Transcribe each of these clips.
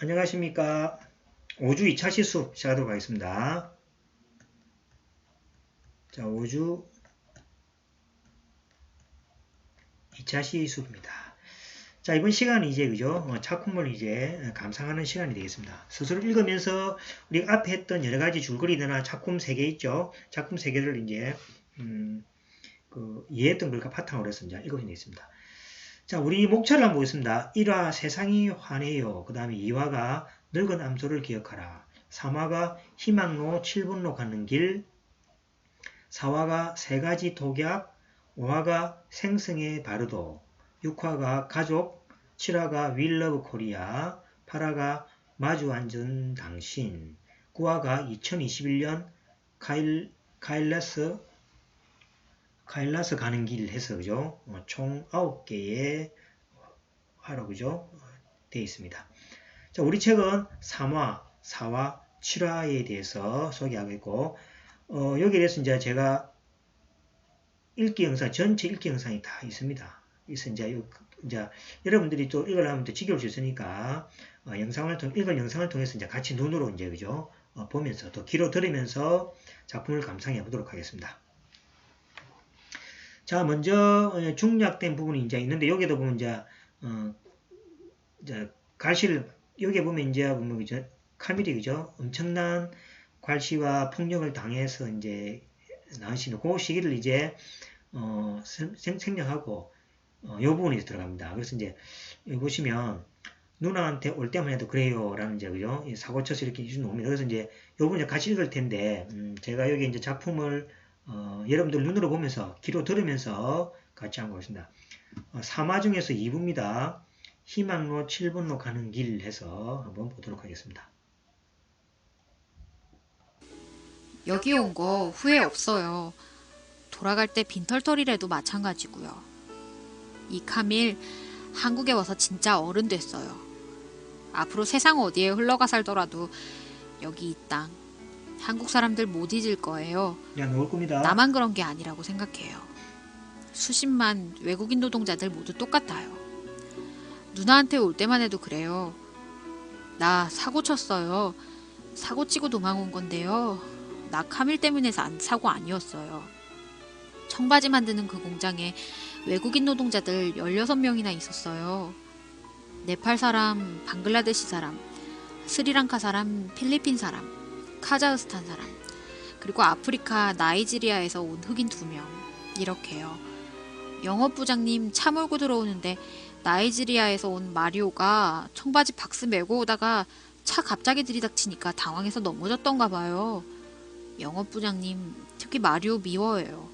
안녕하십니까. 5주 2차 시수 시작하도록 하겠습니다. 자, 5주 2차 시수입니다. 자, 이번 시간은 이제, 그죠? 작품을 이제 감상하는 시간이 되겠습니다. 스스로 읽으면서 우리가 앞에 했던 여러 가지 줄거리나 작품 3개 있죠? 작품 3개를 이제, 이해했던 걸 바탕으로 해서 이제 읽어보면 되겠습니다. 자, 우리 목차를 한번 보겠습니다. 1화 세상이 환해요. 그 다음에 2화가 늙은 암소를 기억하라. 3화가 희망로 7분로 가는 길. 4화가 세 가지 독약. 5화가 생성의 바르도. 6화가 가족. 7화가 윌러브 코리아. 8화가 마주 앉은 당신. 9화가 2021년 카일라스 가는 길 해서 그죠? 총 9개의 화로 그죠? 되어 있습니다. 자, 우리 책은 3화, 4화, 7화에 대해서 소개하고 있고 여기에 대해서 이제 제가 읽기 영상, 전체 읽기 영상이 다 있습니다. 그래서 이제 여러분들이 또 읽으려면 또 지겨울 수 있으니까 읽은 영상을 통해서 이제 같이 눈으로 이제 그죠? 보면서 또 귀로 들으면서 작품을 감상해 보도록 하겠습니다. 자, 먼저 중략된 부분이 이제 있는데 여기도 보면 이제 갈시를 여기 보면 그죠? 카밀이 그죠? 엄청난 괄시와 폭력을 당해서 이제 나으시는 그 시기를 이제 생략하고 요 부분에 들어갑니다. 그래서 이제 여기 보시면 누나한테 올 때만 해도 그래요라는 이제 그죠? 사고 쳐서 이렇게 주는 옵니다. 그래서 이제 요 부분 같이 읽을 텐데 제가 여기 이제 작품을 여러분들 눈으로 보면서 귀로 들으면서 같이 한번 보겠습니다. 3화 중에서 2부입니다. 희망로 7분로 가는 길 해서 한번 보도록 하겠습니다. 여기 온 거 후회 없어요. 돌아갈 때 빈털터리라도 마찬가지고요. 이 카밀 한국에 와서 진짜 어른 됐어요. 앞으로 세상 어디에 흘러가 살더라도 여기 이 땅 한국 사람들 못 잊을 거예요. 야, 놓을 겁니다. 나만 그런 게 아니라고 생각해요. 수십만 외국인 노동자들 모두 똑같아요. 누나한테 올 때만 해도 그래요. 나 사고 쳤어요. 사고 치고 도망 온 건데요. 나 카밀 때문에 산 사고 아니었어요. 청바지 만드는 그 공장에 외국인 노동자들 16명이나 있었어요. 네팔 사람, 방글라데시 사람, 스리랑카 사람, 필리핀 사람, 카자흐스탄 사람, 그리고 아프리카 나이지리아에서 온 흑인 2명. 이렇게요. 영업부장님 차 몰고 들어오는데 나이지리아에서 온 마리오가 청바지 박스 메고 오다가 차 갑자기 들이닥치니까 당황해서 넘어졌던가 봐요. 영업부장님 특히 마리오 미워해요.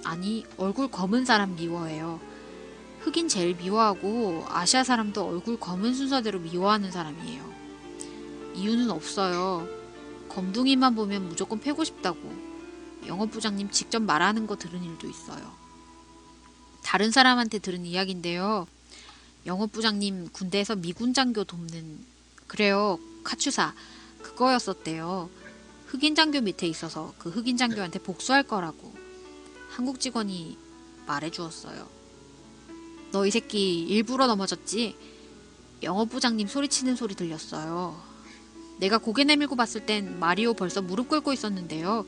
아니, 얼굴 검은 사람 미워해요. 흑인 제일 미워하고 아시아 사람도 얼굴 검은 순서대로 미워하는 사람이에요. 이유는 없어요. 검둥이만 보면 무조건 패고 싶다고 영업부장님 직접 말하는 거 들은 일도 있어요. 다른 사람한테 들은 이야기인데요. 영업부장님 군대에서 미군 장교 돕는, 그래요, 카츄사 그거였었대요. 흑인 장교 밑에 있어서 그 흑인 장교한테 복수할 거라고 한국 직원이 말해주었어요. 너 이 새끼 일부러 넘어졌지? 영업부장님 소리치는 소리 들렸어요. 내가 고개 내밀고 봤을 땐 마리오 벌써 무릎 꿇고 있었는데요.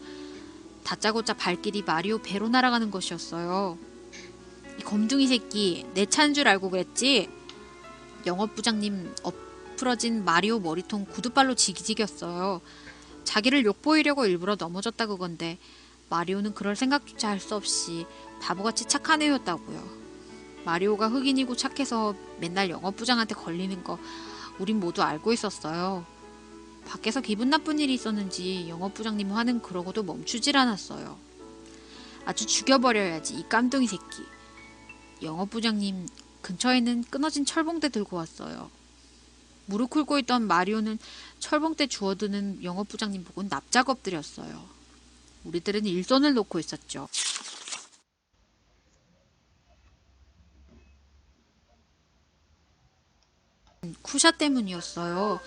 다짜고짜 발길이 마리오 배로 날아가는 것이었어요. 이 검둥이 새끼 내 차인 줄 알고 그랬지? 영업부장님 엎부러진 마리오 머리통 구두발로 지기지겼어요. 자기를 욕보이려고 일부러 넘어졌다 그건데 마리오는 그럴 생각조차 할 수 없이 바보같이 착한 애였다고요. 마리오가 흑인이고 착해서 맨날 영업부장한테 걸리는 거 우린 모두 알고 있었어요. 밖에서 기분 나쁜 일이 있었는지 영업부장님 화는 그러고도 멈추질 않았어요. 아주 죽여버려야지 이 깜둥이 새끼. 영업부장님 근처에는 끊어진 철봉대 들고 왔어요. 무릎 꿇고 있던 마리오는 철봉대 주워드는 영업부장님 보고 납작 엎드렸어요. 우리들은 일손을 놓고 있었죠. 쿠샤 때문이었어요.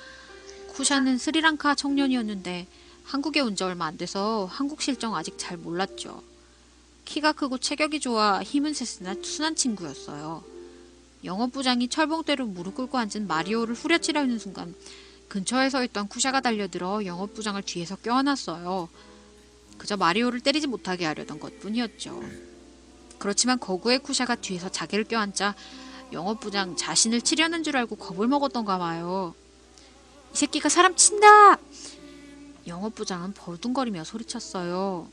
쿠샤는 스리랑카 청년이었는데 한국에 온 지 얼마 안 돼서 한국 실정 아직 잘 몰랐죠. 키가 크고 체격이 좋아 힘은 셌으나 순한 친구였어요. 영업부장이 철봉대로 무릎 꿇고 앉은 마리오를 후려치려는 순간 근처에 서 있던 쿠샤가 달려들어 영업부장을 뒤에서 껴안았어요. 그저 마리오를 때리지 못하게 하려던 것뿐이었죠. 그렇지만 거구의 쿠샤가 뒤에서 자기를 껴안자 영업부장 자신을 치려는 줄 알고 겁을 먹었던가 봐요. 이 새끼가 사람 친다! 영업부장은 벌둥거리며 소리쳤어요.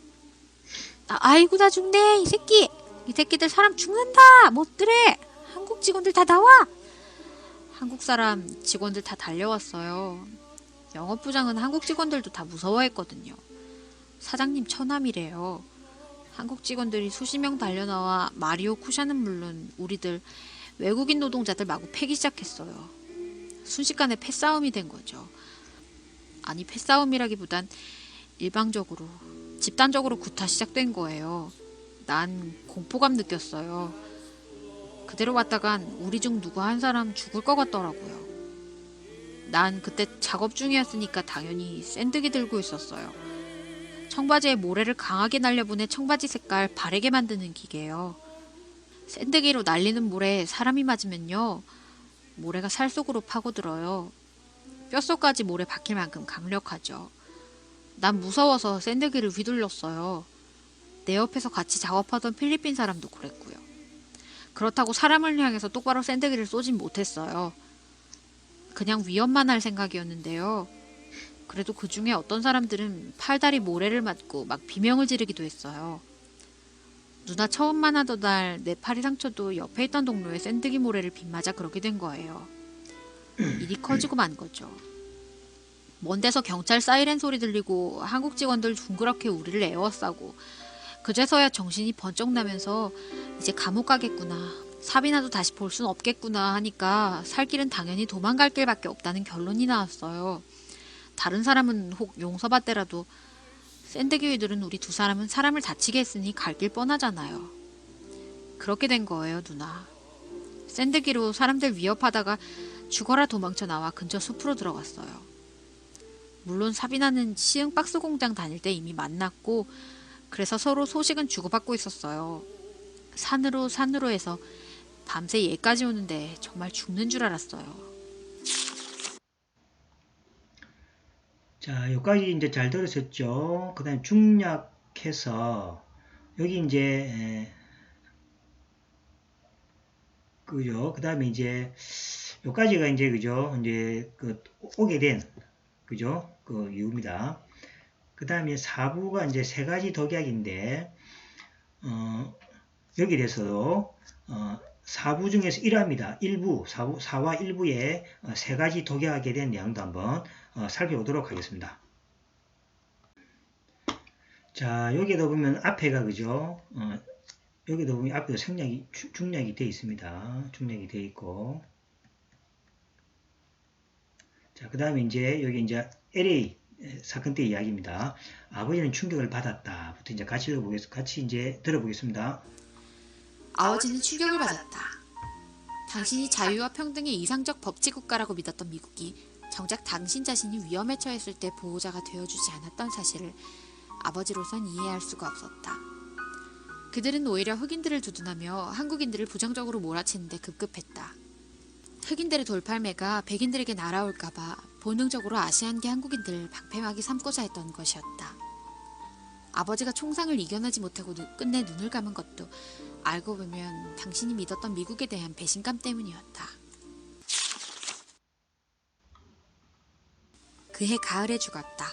아이고 나 죽네 이 새끼! 이 새끼들 사람 죽는다! 못들해! 한국 직원들 다 나와! 한국 사람 직원들 다 달려왔어요. 영업부장은 한국 직원들도 다 무서워했거든요. 사장님 처남이래요. 한국 직원들이 수십 명 달려나와 마리오 쿠샤는 물론 우리들 외국인 노동자들 마구 패기 시작했어요. 순식간에 패싸움이 된 거죠. 아니 패싸움이라기보단 일방적으로 집단적으로 구타 시작된 거예요. 난 공포감 느꼈어요. 그대로 왔다간 우리 중 누구 한 사람 죽을 것 같더라고요. 난 그때 작업 중이었으니까 당연히 샌드기 들고 있었어요. 청바지에 모래를 강하게 날려보내 청바지 색깔 바래게 만드는 기계예요. 샌드기로 날리는 모래에 사람이 맞으면요. 모래가 살 속으로 파고들어요. 뼛속까지 모래 박힐 만큼 강력하죠. 난 무서워서 샌드기를 휘둘렀어요. 내 옆에서 같이 작업하던 필리핀 사람도 그랬고요. 그렇다고 사람을 향해서 똑바로 샌드기를 쏘진 못했어요. 그냥 위협만 할 생각이었는데요. 그래도 그 중에 어떤 사람들은 팔다리 모래를 맞고 막 비명을 지르기도 했어요. 누나 처음 만나던 날 내 팔이 상처도 옆에 있던 동료의 샌드기 모래를 빗맞아 그렇게 된 거예요. 일이 커지고 만 거죠. 먼 데서 경찰 사이렌 소리 들리고 한국 직원들 둥그렇게 우리를 에워싸고 그제서야 정신이 번쩍 나면서 이제 감옥 가겠구나. 사비나도 다시 볼 순 없겠구나 하니까 살 길은 당연히 도망갈 길밖에 없다는 결론이 나왔어요. 다른 사람은 혹 용서받더라도 샌드기위들은 우리 두 사람은 사람을 다치게 했으니 갈 길 뻔하잖아요. 그렇게 된 거예요, 누나. 샌드기로 사람들 위협하다가 죽어라 도망쳐 나와 근처 숲으로 들어갔어요. 물론 사비나는 시흥 박스 공장 다닐 때 이미 만났고 그래서 서로 소식은 주고받고 있었어요. 산으로 해서 밤새 얘까지 오는데 정말 죽는 줄 알았어요. 자, 여기까지 이제 잘 들으셨죠? 그 다음에 중략해서, 여기 이제, 그죠? 그 다음에 이제, 여기까지가 이제, 그죠? 이제, 오게 된, 그죠? 그 이유입니다. 그 다음에 4부가 이제 세 가지 덕약인데, 여기에 대해서도, 4부 중에서 1화입니다. 4와 1부에 세 가지 덕약하게 된 내용도 한번 살펴보도록 하겠습니다. 자, 여기에도 보면 앞에가 그죠? 여기도 보면 앞에도 중략이 되어 있습니다. 중략이 되어 있고. 자, 그 다음에 이제 여기 이제 LA 사건 때 이야기입니다. 아버지는 충격을 받았다. 부터 이제 같이 읽어보겠습니다. 같이 이제 들어보겠습니다. 아버지는 충격을 받았다. 당신이 자유와 평등의 이상적 법치국가라고 믿었던 미국이 정작 당신 자신이 위험에 처했을 때 보호자가 되어주지 않았던 사실을 아버지로선 이해할 수가 없었다. 그들은 오히려 흑인들을 두둔하며 한국인들을 부정적으로 몰아치는데 급급했다. 흑인들의 돌팔매가 백인들에게 날아올까봐 본능적으로 아시안계 한국인들을 방패막이 삼고자 했던 것이었다. 아버지가 총상을 이겨내지 못하고 끝내 눈을 감은 것도 알고 보면 당신이 믿었던 미국에 대한 배신감 때문이었다. 그해 가을에 죽었다.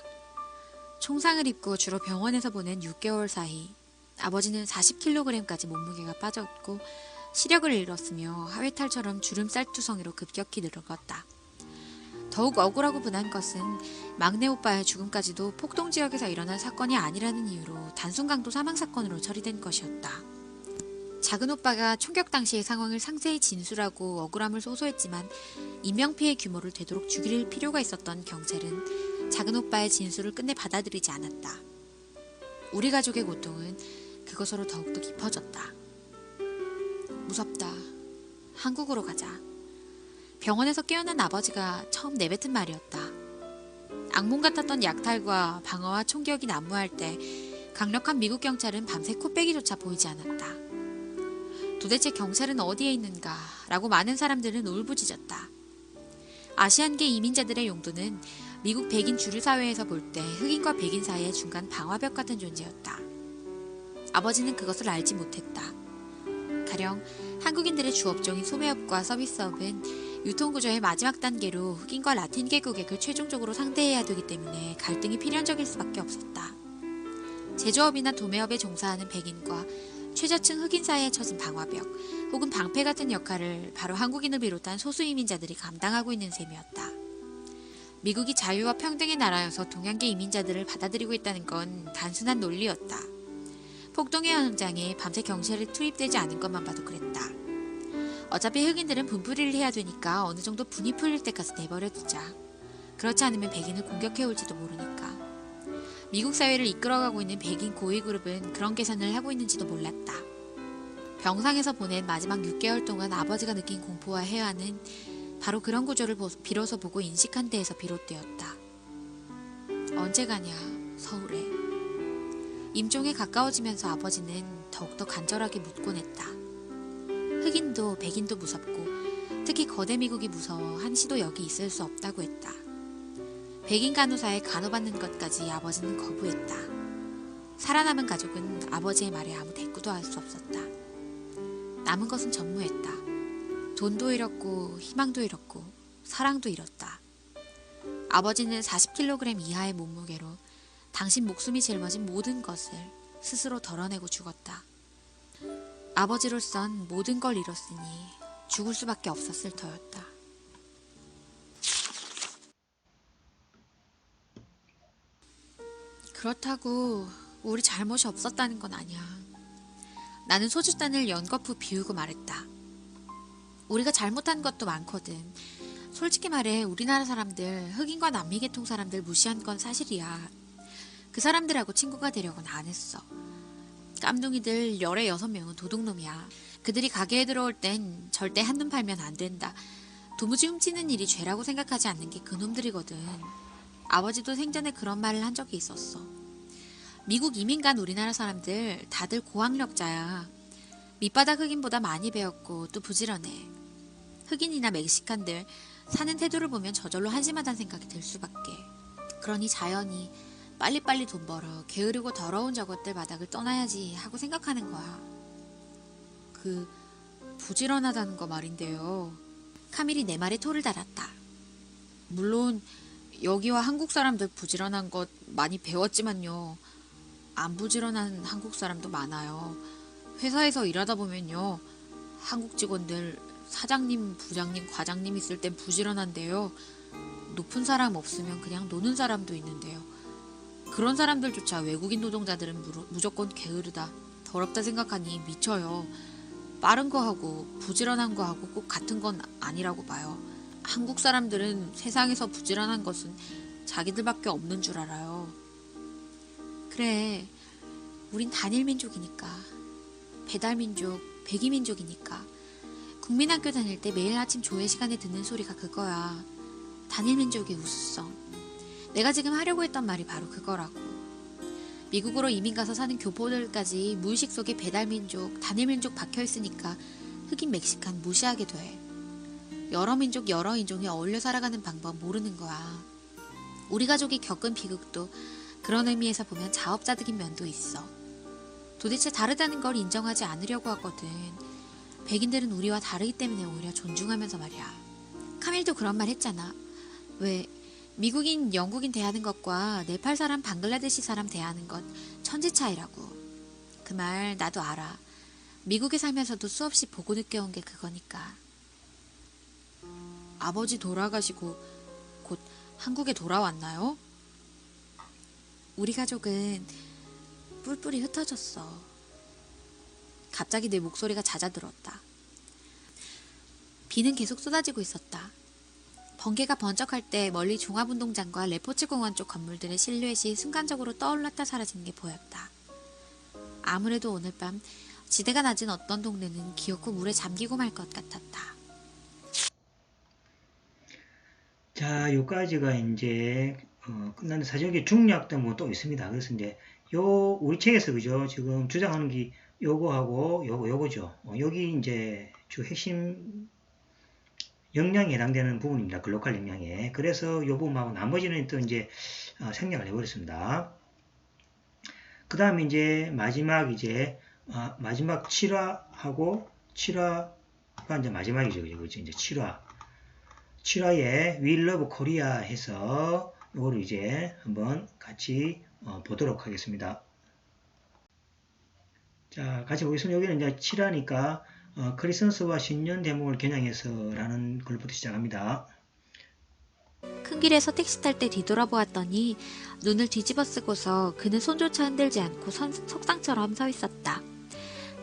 총상을 입고 주로 병원에서 보낸 6개월 사이 아버지는 40kg까지 몸무게가 빠졌고 시력을 잃었으며 하회탈처럼 주름살투성이로 급격히 늙었다. 더욱 억울하고 분한 것은 막내 오빠의 죽음까지도 폭동 지역에서 일어난 사건이 아니라는 이유로 단순 강도 사망 사건으로 처리된 것이었다. 작은 오빠가 총격 당시의 상황을 상세히 진술하고 억울함을 호소했지만 인명피해 규모를 되도록 죽일 필요가 있었던 경찰은 작은 오빠의 진술을 끝내 받아들이지 않았다. 우리 가족의 고통은 그것으로 더욱더 깊어졌다. 무섭다. 한국으로 가자. 병원에서 깨어난 아버지가 처음 내뱉은 말이었다. 악몽 같았던 약탈과 방어와 총격이 난무할 때 강력한 미국 경찰은 밤새 코빼기조차 보이지 않았다. 도대체 경찰은 어디에 있는가? 라고 많은 사람들은 울부짖었다. 아시안계 이민자들의 용도는 미국 백인 주류 사회에서 볼 때 흑인과 백인 사이의 중간 방화벽 같은 존재였다. 아버지는 그것을 알지 못했다. 가령 한국인들의 주업종인 소매업과 서비스업은 유통구조의 마지막 단계로 흑인과 라틴계 고객을 최종적으로 상대해야 되기 때문에 갈등이 필연적일 수밖에 없었다. 제조업이나 도매업에 종사하는 백인과 최저층 흑인 사이에 처진 방화벽 혹은 방패 같은 역할을 바로 한국인을 비롯한 소수 이민자들이 감당하고 있는 셈이었다. 미국이 자유와 평등의 나라여서 동양계 이민자들을 받아들이고 있다는 건 단순한 논리였다. 폭동의 현장에 밤새 경찰이 투입되지 않은 것만 봐도 그랬다. 어차피 흑인들은 분풀이를 해야 되니까 어느 정도 분이 풀릴 때까지 내버려두자. 그렇지 않으면 백인을 공격해올지도 모르니까. 미국 사회를 이끌어가고 있는 백인 고위 그룹은 그런 계산을 하고 있는지도 몰랐다. 병상에서 보낸 마지막 6개월 동안 아버지가 느낀 공포와 해화는 바로 그런 구조를 비로소 보고 인식한 데에서 비롯되었다. 언제 가냐, 서울에. 임종에 가까워지면서 아버지는 더욱더 간절하게 묻곤 했다. 흑인도 백인도 무섭고 특히 거대 미국이 무서워 한시도 여기 있을 수 없다고 했다. 백인 간호사에 간호받는 것까지 아버지는 거부했다. 살아남은 가족은 아버지의 말에 아무 대꾸도 할 수 없었다. 남은 것은 전무했다. 돈도 잃었고 희망도 잃었고 사랑도 잃었다. 아버지는 40kg 이하의 몸무게로 당신 목숨이 짊어진 모든 것을 스스로 덜어내고 죽었다. 아버지로선 모든 걸 잃었으니 죽을 수밖에 없었을 터였다. 그렇다고 우리 잘못이 없었다는 건 아니야. 나는 소주잔을 연거푸 비우고 말했다. 우리가 잘못한 것도 많거든. 솔직히 말해 우리나라 사람들, 흑인과 남미계통 사람들 무시한 건 사실이야. 그 사람들하고 친구가 되려고는 안 했어. 깜둥이들 열에 6명은 도둑놈이야. 그들이 가게에 들어올 땐 절대 한눈 팔면 안 된다. 도무지 훔치는 일이 죄라고 생각하지 않는 게 그놈들이거든. 아버지도 생전에 그런 말을 한 적이 있었어. 미국 이민 간 우리나라 사람들 다들 고학력자야. 밑바닥 흑인보다 많이 배웠고 또 부지런해. 흑인이나 멕시칸들 사는 태도를 보면 저절로 한심하다는 생각이 들 수밖에. 그러니 자연히 빨리빨리 돈 벌어 게으르고 더러운 저것들 바닥을 떠나야지 하고 생각하는 거야. 그 부지런하다는 거 말인데요. 카밀이 내 말에 토를 달았다. 물론 여기와 한국 사람들 부지런한 것 많이 배웠지만요. 안 부지런한 한국 사람도 많아요. 회사에서 일하다 보면요. 한국 직원들 사장님, 부장님, 과장님 있을 땐 부지런한데요. 높은 사람 없으면 그냥 노는 사람도 있는데요. 그런 사람들조차 외국인 노동자들은 무조건 게으르다, 더럽다 생각하니 미쳐요. 빠른 거 하고 부지런한 거 하고 꼭 같은 건 아니라고 봐요. 한국 사람들은 세상에서 부지런한 것은 자기들밖에 없는 줄 알아요. 그래, 우린 단일민족이니까. 배달민족, 백이민족이니까. 국민학교 다닐 때 매일 아침 조회 시간에 듣는 소리가 그거야. 단일민족의 우수성. 내가 지금 하려고 했던 말이 바로 그거라고. 미국으로 이민 가서 사는 교포들까지 무의식 속에 배달민족, 단일민족 박혀있으니까 흑인 멕시칸 무시하게 돼. 여러 민족, 여러 인종이 어울려 살아가는 방법 모르는 거야. 우리 가족이 겪은 비극도 그런 의미에서 보면 자업자득인 면도 있어. 도대체 다르다는 걸 인정하지 않으려고 하거든. 백인들은 우리와 다르기 때문에 오히려 존중하면서 말이야. 카밀도 그런 말 했잖아. 왜 미국인, 영국인 대하는 것과 네팔 사람, 방글라데시 사람 대하는 것 천지 차이라고. 그 말 나도 알아. 미국에 살면서도 수없이 보고 느껴온 게 그거니까. 아버지 돌아가시고 곧 한국에 돌아왔나요? 우리 가족은 뿔뿔이 흩어졌어. 갑자기 내 목소리가 잦아들었다. 비는 계속 쏟아지고 있었다. 번개가 번쩍할 때 멀리 종합운동장과 레포츠 공원 쪽 건물들의 실루엣이 순간적으로 떠올랐다 사라지는 게 보였다. 아무래도 오늘 밤 지대가 낮은 어떤 동네는 기어코 물에 잠기고 말 것 같았다. 자, 요까지가 이제 끝났는데 사실 여기 중요했던 건 또 있습니다. 그래서 이제 우리 책에서 그죠? 지금 주장하는 게 요거하고 요거죠. 여기 이제 주 핵심 역량에 해당되는 부분입니다. 글로컬 역량에. 그래서 요 부분하고 나머지는 또 이제 생략을 해버렸습니다. 그 다음에 이제 마지막 마지막 7화하고 7화가 이제 마지막이죠. 그죠? 이제 7화에 We Love Korea 해서 요거를 이제 한번 같이 보도록 하겠습니다. 자, 같이 보겠습니다. 여기는 이제 7화니까 크리스마스와 신년 대목을 겨냥해서 라는 글부터 시작합니다. 큰 길에서 택시 탈 때 뒤돌아보았더니 눈을 뒤집어 쓰고서 그는 손조차 흔들지 않고 석상처럼 서 있었다.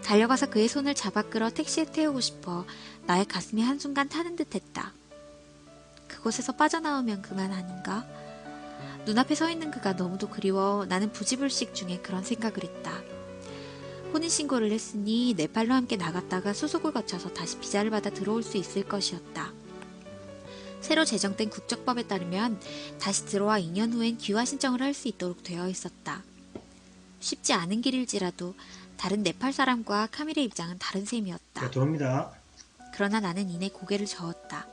달려가서 그의 손을 잡아 끌어 택시에 태우고 싶어 나의 가슴이 한순간 타는 듯했다. 그곳에서 빠져나오면 그만 아닌가? 눈앞에 서 있는 그가 너무도 그리워 나는 부지불식 중에 그런 생각을 했다. 혼인신고를 했으니 네팔로 함께 나갔다가 수속을 거쳐서 다시 비자를 받아 들어올 수 있을 것이었다. 새로 제정된 국적법에 따르면 다시 들어와 2년 후엔 귀화 신청을 할 수 있도록 되어 있었다. 쉽지 않은 길일지라도 다른 네팔 사람과 카밀의 입장은 다른 셈이었다. 자, 들어옵니다. 그러나 나는 이내 고개를 저었다.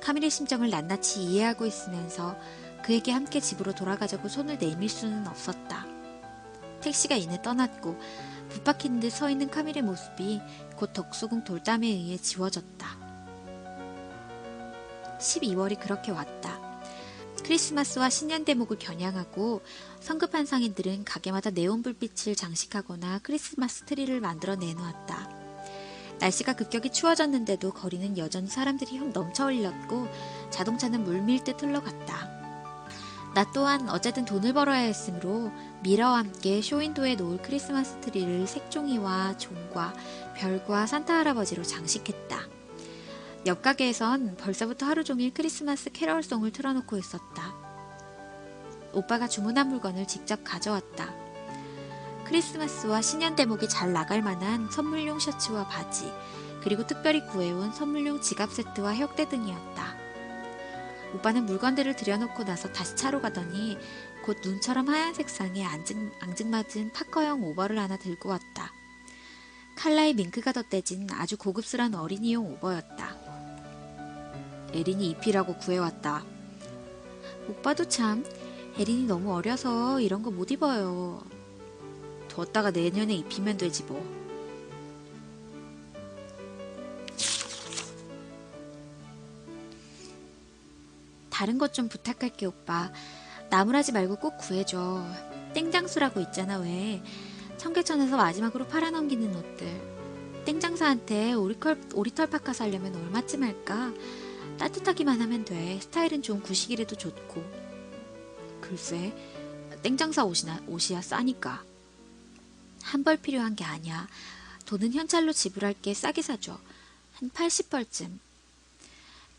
카밀의 심정을 낱낱이 이해하고 있으면서 그에게 함께 집으로 돌아가자고 손을 내밀 수는 없었다. 택시가 이내 떠났고 붙박힌 듯 서 있는 카밀의 모습이 곧 덕수궁 돌담에 의해 지워졌다. 12월이 그렇게 왔다. 크리스마스와 신년 대목을 겨냥하고 성급한 상인들은 가게마다 네온 불빛을 장식하거나 크리스마스 트리를 만들어 내놓았다. 날씨가 급격히 추워졌는데도 거리는 여전히 사람들이 넘쳐 흘렸고 자동차는 물밀듯 흘러갔다. 나 또한 어쨌든 돈을 벌어야 했으므로 미러와 함께 쇼윈도에 놓을 크리스마스 트리를 색종이와 종과 별과 산타 할아버지로 장식했다. 옆 가게에선 벌써부터 하루 종일 크리스마스 캐럴송을 틀어놓고 있었다. 오빠가 주문한 물건을 직접 가져왔다. 크리스마스와 신년 대목이 잘 나갈 만한 선물용 셔츠와 바지, 그리고 특별히 구해온 선물용 지갑 세트와 혁대 등이었다. 오빠는 물건들을 들여놓고 나서 다시 차로 가더니 곧 눈처럼 하얀 색상의 앙증맞은 파커형 오버를 하나 들고 왔다. 칼라에 밍크가 덧대진 아주 고급스러운 어린이용 오버였다. 에린이 입히라고 구해왔다. 오빠도 참, 에린이 너무 어려서 이런 거 못 입어요. 뒀다가 내년에 입히면 되지 뭐. 다른 것 좀 부탁할게 오빠. 나무라지 말고 꼭 구해줘. 땡장수라고 있잖아 왜. 청계천에서 마지막으로 팔아넘기는 옷들. 땡장사한테 오리털 파카 사려면 얼마쯤 할까? 따뜻하기만 하면 돼. 스타일은 좀 구식이라도 좋고. 글쎄, 땡장사 옷이야 싸니까. 한 벌 필요한 게 아니야. 돈은 현찰로 지불할게. 싸게 사줘. 한 80벌쯤.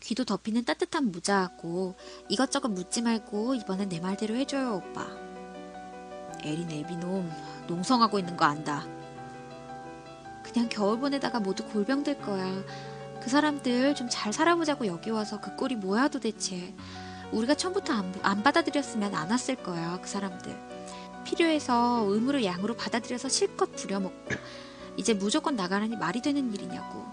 귀도 덮이는 따뜻한 모자하고 이것저것 묻지 말고 이번엔 내 말대로 해줘요 오빠. 에린 애비놈 농성하고 있는 거 안다. 그냥 겨울 보내다가 모두 골병 될 거야. 그 사람들 좀 잘 살아보자고 여기 와서 그 꼴이 뭐야 도대체. 우리가 처음부터 안 받아들였으면 안 왔을 거야 그 사람들. 필요해서 음으로 양으로 받아들여서 실컷 부려먹고 이제 무조건 나가라니 말이 되는 일이냐고.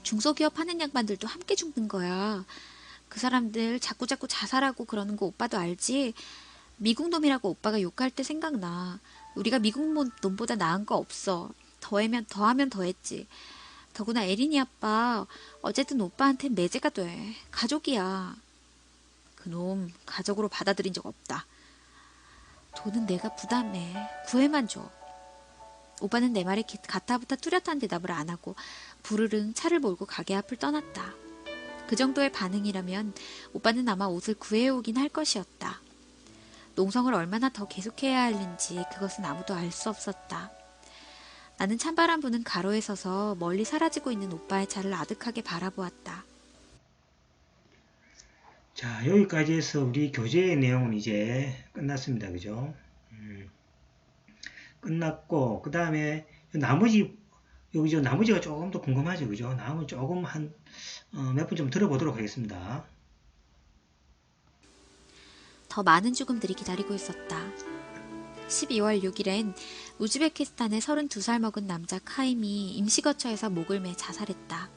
중소기업 하는 양반들도 함께 죽는 거야. 그 사람들 자꾸자꾸 자살하고 그러는 거 오빠도 알지? 미국 놈이라고 오빠가 욕할 때 생각나. 우리가 미국 놈보다 나은 거 없어. 더하면 더했지. 더구나 에린이 아빠 어쨌든 오빠한테 매제가 돼. 가족이야. 그놈 가족으로 받아들인 적 없다. 돈은 내가 부담해. 구해만 줘. 오빠는 내 말에 가타부타 뚜렷한 대답을 안 하고 부르릉 차를 몰고 가게 앞을 떠났다. 그 정도의 반응이라면 오빠는 아마 옷을 구해오긴 할 것이었다. 농성을 얼마나 더 계속해야 하는지 그것은 아무도 알 수 없었다. 나는 찬바람 부는 가로에 서서 멀리 사라지고 있는 오빠의 차를 아득하게 바라보았다. 자, 여기까지 해서 우리 교재의 내용은 이제 끝났습니다. 그죠? 끝났고, 그 다음에 나머지가 조금 더 궁금하죠. 그죠? 나머지 조금 몇 분 좀 들어보도록 하겠습니다. 더 많은 죽음들이 기다리고 있었다. 12월 6일엔 우즈베키스탄의 32살 먹은 남자 카임이 임시거처에서 목을 매 자살했다.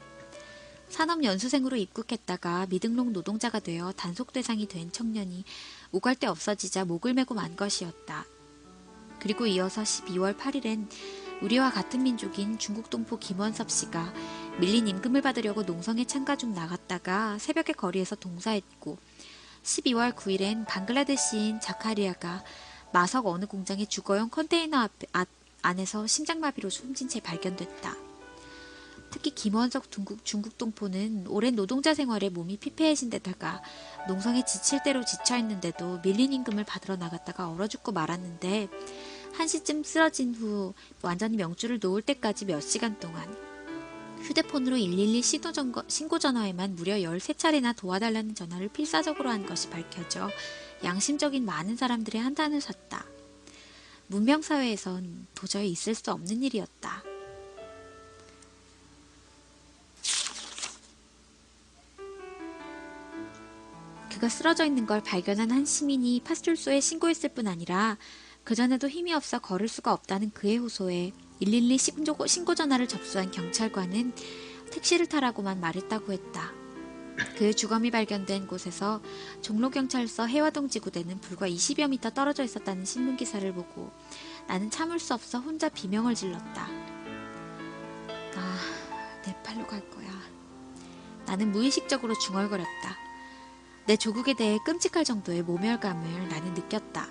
산업연수생으로 입국했다가 미등록 노동자가 되어 단속대상이 된 청년이 오갈 데 없어지자 목을 메고 만 것이었다. 그리고 이어서 12월 8일엔 우리와 같은 민족인 중국 동포 김원섭 씨가 밀린 임금을 받으려고 농성에 참가 중 나갔다가 새벽에 거리에서 동사했고 12월 9일엔 방글라데시인 자카리아가 마석 어느 공장의 주거용 컨테이너 안에서 심장마비로 숨진 채 발견됐다. 특히 김원석 중국 동포는 오랜 노동자 생활에 몸이 피폐해진 데다가 농성에 지칠 대로 지쳐있는데도 밀린 임금을 받으러 나갔다가 얼어 죽고 말았는데 1시쯤 쓰러진 후 완전히 명줄을 놓을 때까지 몇 시간 동안 휴대폰으로 112 신고 전화에만 무려 13차례나 도와달라는 전화를 필사적으로 한 것이 밝혀져 양심적인 많은 사람들의 한탄을 샀다. 문명사회에선 도저히 있을 수 없는 일이었다. 그가 쓰러져 있는 걸 발견한 한 시민이 파출소에 신고했을 뿐 아니라 그전에도 힘이 없어 걸을 수가 없다는 그의 호소에 112 신고 전화를 접수한 경찰관은 택시를 타라고만 말했다고 했다. 그의 주검이 발견된 곳에서 종로경찰서 해화동 지구대는 불과 20여 미터 떨어져 있었다는 신문기사를 보고 나는 참을 수 없어 혼자 비명을 질렀다. 네팔로 갈 거야. 나는 무의식적으로 중얼거렸다. 내 조국에 대해 끔찍할 정도의 모멸감을 나는 느꼈다.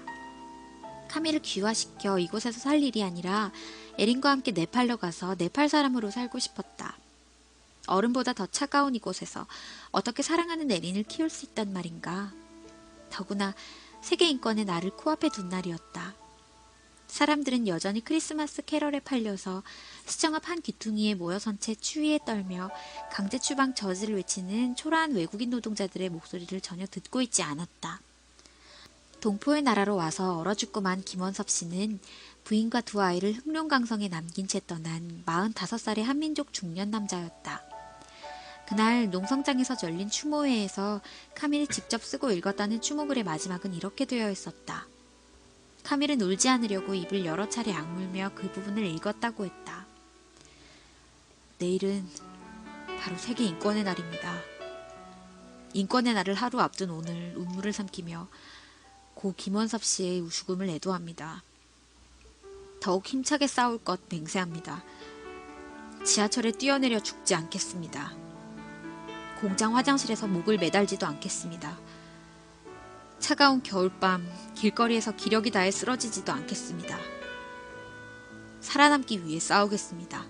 카미를 귀화시켜 이곳에서 살 일이 아니라 에린과 함께 네팔로 가서 네팔 사람으로 살고 싶었다. 얼음보다 더 차가운 이곳에서 어떻게 사랑하는 에린을 키울 수 있단 말인가. 더구나 세계 인권의 날을 코앞에 둔 날이었다. 사람들은 여전히 크리스마스 캐럴에 팔려서 시청 앞 한 귀퉁이에 모여선 채 추위에 떨며 강제 추방 저지를 외치는 초라한 외국인 노동자들의 목소리를 전혀 듣고 있지 않았다. 동포의 나라로 와서 얼어 죽고만 김원섭 씨는 부인과 두 아이를 흑룡강성에 남긴 채 떠난 45살의 한민족 중년 남자였다. 그날 농성장에서 열린 추모회에서 카밀이 직접 쓰고 읽었다는 추모글의 마지막은 이렇게 되어 있었다. 카밀은 울지 않으려고 입을 여러 차례 악물며 그 부분을 읽었다고 했다. 내일은 바로 세계 인권의 날입니다. 인권의 날을 하루 앞둔 오늘 눈물을 삼키며 고 김원섭 씨의 죽음을 애도합니다. 더욱 힘차게 싸울 것 맹세합니다. 지하철에 뛰어내려 죽지 않겠습니다. 공장 화장실에서 목을 매달지도 않겠습니다. 차가운 겨울밤 길거리에서 기력이 다해 쓰러지지도 않겠습니다. 살아남기 위해 싸우겠습니다.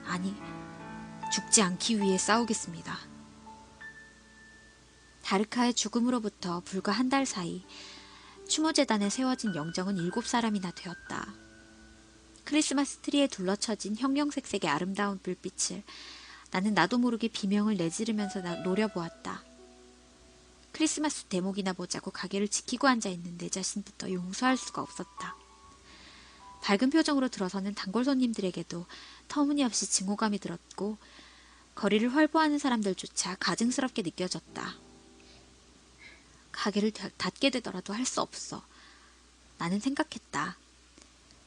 아니, 죽지 않기 위해 싸우겠습니다. 다르카의 죽음으로부터 불과 한 달 사이 추모재단에 세워진 영정은 7사람이나 되었다. 크리스마스 트리에 둘러쳐진 형형색색의 아름다운 불빛을 나는 나도 모르게 비명을 내지르면서 노려보았다. 크리스마스 대목이나 보자고 가게를 지키고 앉아있는 내 자신부터 용서할 수가 없었다. 밝은 표정으로 들어서는 단골 손님들에게도 터무니없이 증오감이 들었고 거리를 활보하는 사람들조차 가증스럽게 느껴졌다. 가게를 닫게 되더라도 할 수 없어. 나는 생각했다.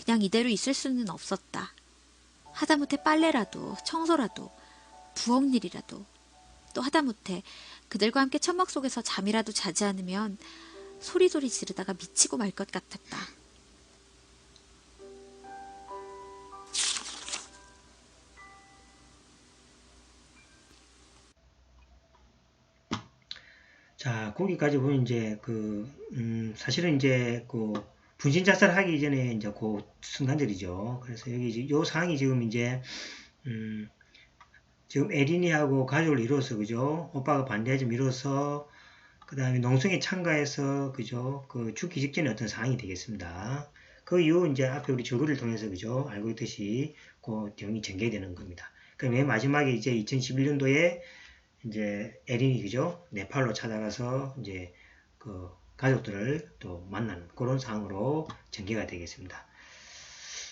그냥 이대로 있을 수는 없었다. 하다못해 빨래라도 청소라도 부엌 일이라도 또 하다못해 그들과 함께 천막 속에서 잠이라도 자지 않으면 소리소리 지르다가 미치고 말 것 같았다. 자, 거기까지 보면 이제 사실은 이제 분신 자살하기 전에 이제 그 순간들이죠. 그래서 여기 이제 요 상황이 지금 이제 지금 에린이하고 가족을 이뤄서 그죠? 오빠가 반대하지 미뤄서 그 다음에 농성에 참가해서 그죠? 그 죽기 직전의 어떤 상황이 되겠습니다. 그 이후 이제 앞에 우리 저글을 통해서 그죠? 알고 있듯이 그 내용이 전개되는 겁니다. 그럼 맨 마지막에 이제 2011년도에 이제 에린이 그죠? 네팔로 찾아가서 이제 그 가족들을 또 만나는 그런 상황으로 전개가 되겠습니다.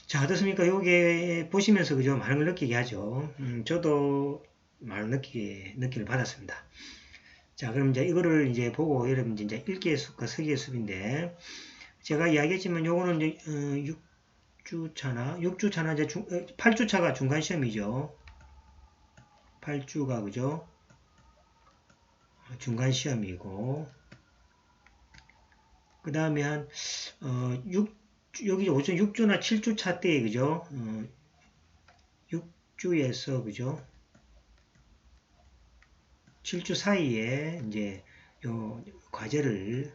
자, 어떻습니까? 요게 보시면서 그죠? 많은 걸 느끼게 하죠. 저도 많은 느낌을 받았습니다. 자, 그럼 이제 이거를 이제 보고 여러분 이제 읽기의 숲과 서기의 숲인데 제가 이야기했지만 요거는 이제 6주차나 이제 8주차가 중간 시험이죠. 8주가 그죠? 중간 시험이고 그 다음에 한 6, 여기 6주나 7주차 때 그죠? 6주에서 그죠? 7주 사이에 이제 요 과제를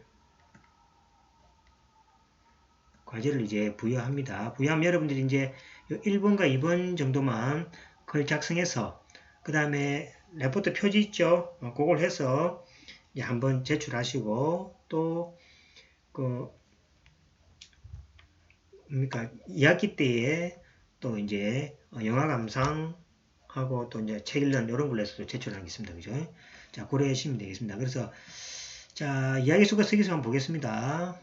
이제 부여합니다. 부여하면 여러분들이 이제 1번과 2번 정도만 그걸 작성해서 그 다음에 레포트 표지 있죠? 그걸 해서 이제 한번 제출하시고 또 그 뭡니까 2학기 때에 또 이제 영화 감상하고 또 이제 책 읽는 이런 걸로 해서 제출하겠습니다. 그죠? 자, 고려하시면 되겠습니다. 그래서 자, 이야기 속에 쓰기서 한번 보겠습니다.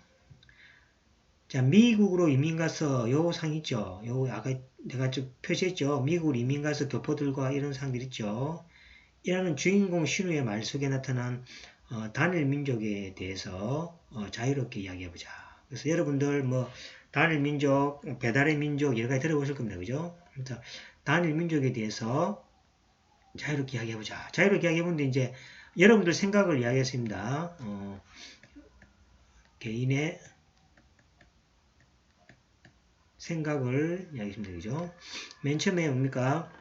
자, 미국으로 이민 가서 요 상 있죠. 요 아까 내가 좀 표시했죠. 미국으로 이민 가서 교포들과 이런 상들 있죠. 이라는 주인공 신우의 말 속에 나타난 단일 민족에 대해서 자유롭게 이야기해보자. 그래서 여러분들 뭐 단일 민족, 배달의 민족 여러 가지 들어보실 겁니다. 그죠? 그래서 단일 민족에 대해서 자유롭게 이야기해보자. 자유롭게 이야기해보는데 이제 여러분들 생각을 이야기했습니다. 개인의 생각을 이야기했습니다. 그죠? 맨 처음에 뭡니까?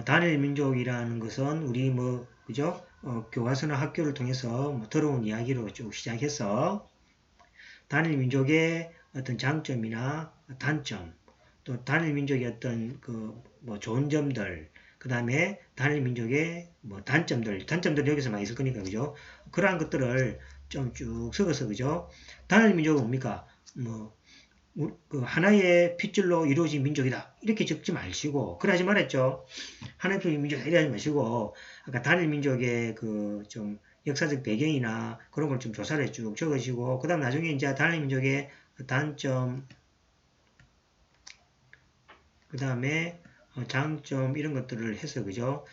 단일 민족이라는 것은 우리 뭐 그죠? 교과서나 학교를 통해서 뭐 들어온 이야기로 쭉 시작해서 단일 민족의 어떤 장점이나 단점, 또 단일 민족의 어떤 그 뭐 좋은 점들, 그 다음에 단일 민족의 뭐 단점들 여기서 많이 있을 거니까 그죠? 그러한 것들을 좀 쭉 섞어서 그죠? 단일 민족은 뭡니까? 뭐 그 하나의 핏줄로 이루어진 민족이다. 이렇게 적지 마시고, 그래 하지 말았죠. 하나의 핏줄로 민족이다. 이래 하지 마시고, 아까 단일 민족의 그 좀 역사적 배경이나 그런 걸 좀 조사를 쭉 적으시고, 그 다음 나중에 이제 단일 민족의 단점, 그 다음에 장점 이런 것들을 해서, 그죠?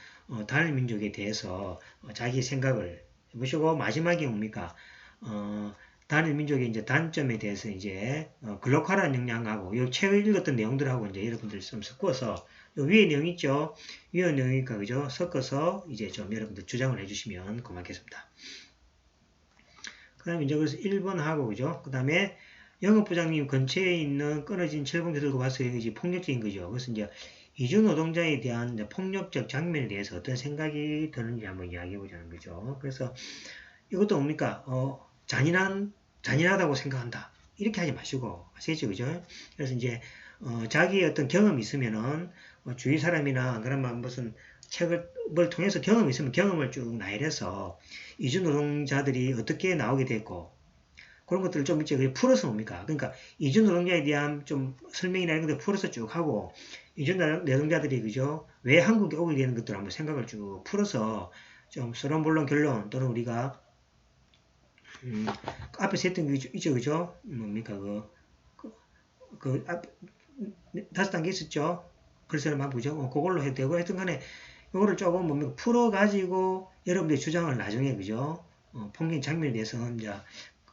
단일 민족에 대해서 자기 생각을 해보시고, 마지막에 뭡니까? 단일 민족의 이제 단점에 대해서 이제 글로컬한 역량하고 요 책을 읽었던 내용들하고 이제 여러분들 좀 섞어서 요 위에 내용 있죠? 위에 내용이니까 그죠? 섞어서 이제 좀 여러분들 주장을 해주시면 고맙겠습니다. 그 다음에 이제 그래서 1번 하고 그죠? 그 다음에 영업부장님 근처에 있는 끊어진 철봉지 들고 봤어요. 이제 폭력적인 거죠. 그래서 이제 이주 노동자에 대한 폭력적 장면에 대해서 어떤 생각이 드는지 한번 이야기해 보자는 거죠. 그래서 이것도 뭡니까? 잔인하다고 생각한다. 이렇게 하지 마시고, 아시겠죠? 그죠? 그래서 이제, 자기의 어떤 경험이 있으면은, 주위 사람이나, 안 그러면 무슨 책을 통해서 경험이 있으면 경험을 쭉 나열해서, 이주노동자들이 어떻게 나오게 됐고, 그런 것들을 좀 이제 풀어서 뭡니까? 그러니까, 이주노동자에 대한 좀 설명이나 이런 것들 풀어서 쭉 하고, 이주노동자들이, 그죠? 왜 한국에 오게 되는 것들을 한번 생각을 쭉 풀어서, 좀 서론본론 결론 또는 우리가 앞에서 했던 게 있죠, 그죠? 뭡니까, 앞, 5단계 있었죠? 글쎄를 한번 보죠. 그걸로 해도 되고, 하여튼 간에, 이거를 조금 뭡니까, 풀어가지고, 여러분들의 주장을 나중에, 그죠? 풍경 장면에 대해서, 이제,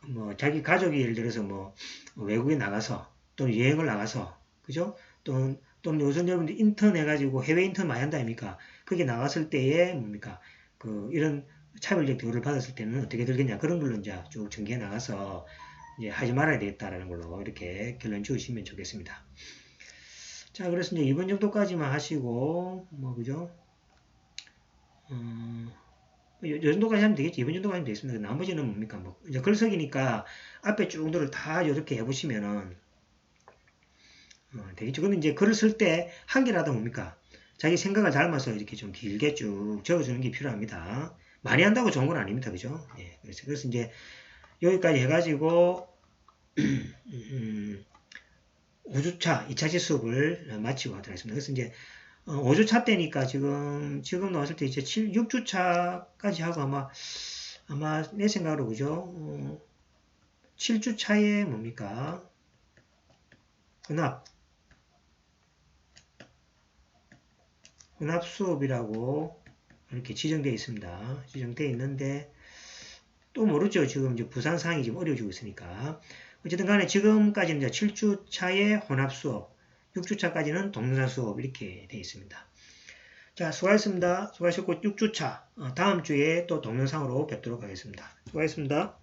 뭐, 자기 가족이 예를 들어서 뭐, 외국에 나가서, 또는 여행을 나가서, 그죠? 또는 요즘 여러분들 인턴 해가지고 해외 인턴 많이 한다 아닙니까? 그게 나갔을 때에 뭡니까? 이런 차별적 대우를 받았을 때는 어떻게 들겠냐 그런 걸로 이제 쭉 전개해 나가서 이제 하지 말아야 되겠다라는 걸로 이렇게 결론 지으시면 좋겠습니다. 자, 그래서 이제 이번 정도까지만 하시고 뭐 그죠? 요 정도까지 하면 되겠지. 이번 정도까지 하면 되겠습니다. 나머지는 뭡니까? 뭐 이제 글쓰기니까 앞에 쭉 들을 다 이렇게 해보시면은 되겠죠. 근데 이제 글을 쓸 때 한 개라도 뭡니까? 자기 생각을 닮아서 이렇게 좀 길게 쭉 적어주는 게 필요합니다. 많이 한다고 좋은 건 아닙니다. 그죠? 예, 그래서 이제 여기까지 해가지고 5주차 2차시 수업을 마치고 하도록 하겠습니다. 그래서 이제 5주차 때니까 지금 나왔을 때 이제 6주차까지 하고 아마 내 생각으로 그죠? 7주차에 뭡니까? 혼합 수업이라고 이렇게 지정되어 있습니다. 지정되어 있는데 또 모르죠. 지금 이제 부산 상황이 지금 어려워지고 있으니까. 어쨌든 간에 지금까지는 이제 7주차의 혼합 수업, 6주차까지는 동영상 수업 이렇게 되어 있습니다. 자, 수고하셨습니다. 수고하셨고 6주차 다음 주에 또 동영상으로 뵙도록 하겠습니다. 수고하셨습니다.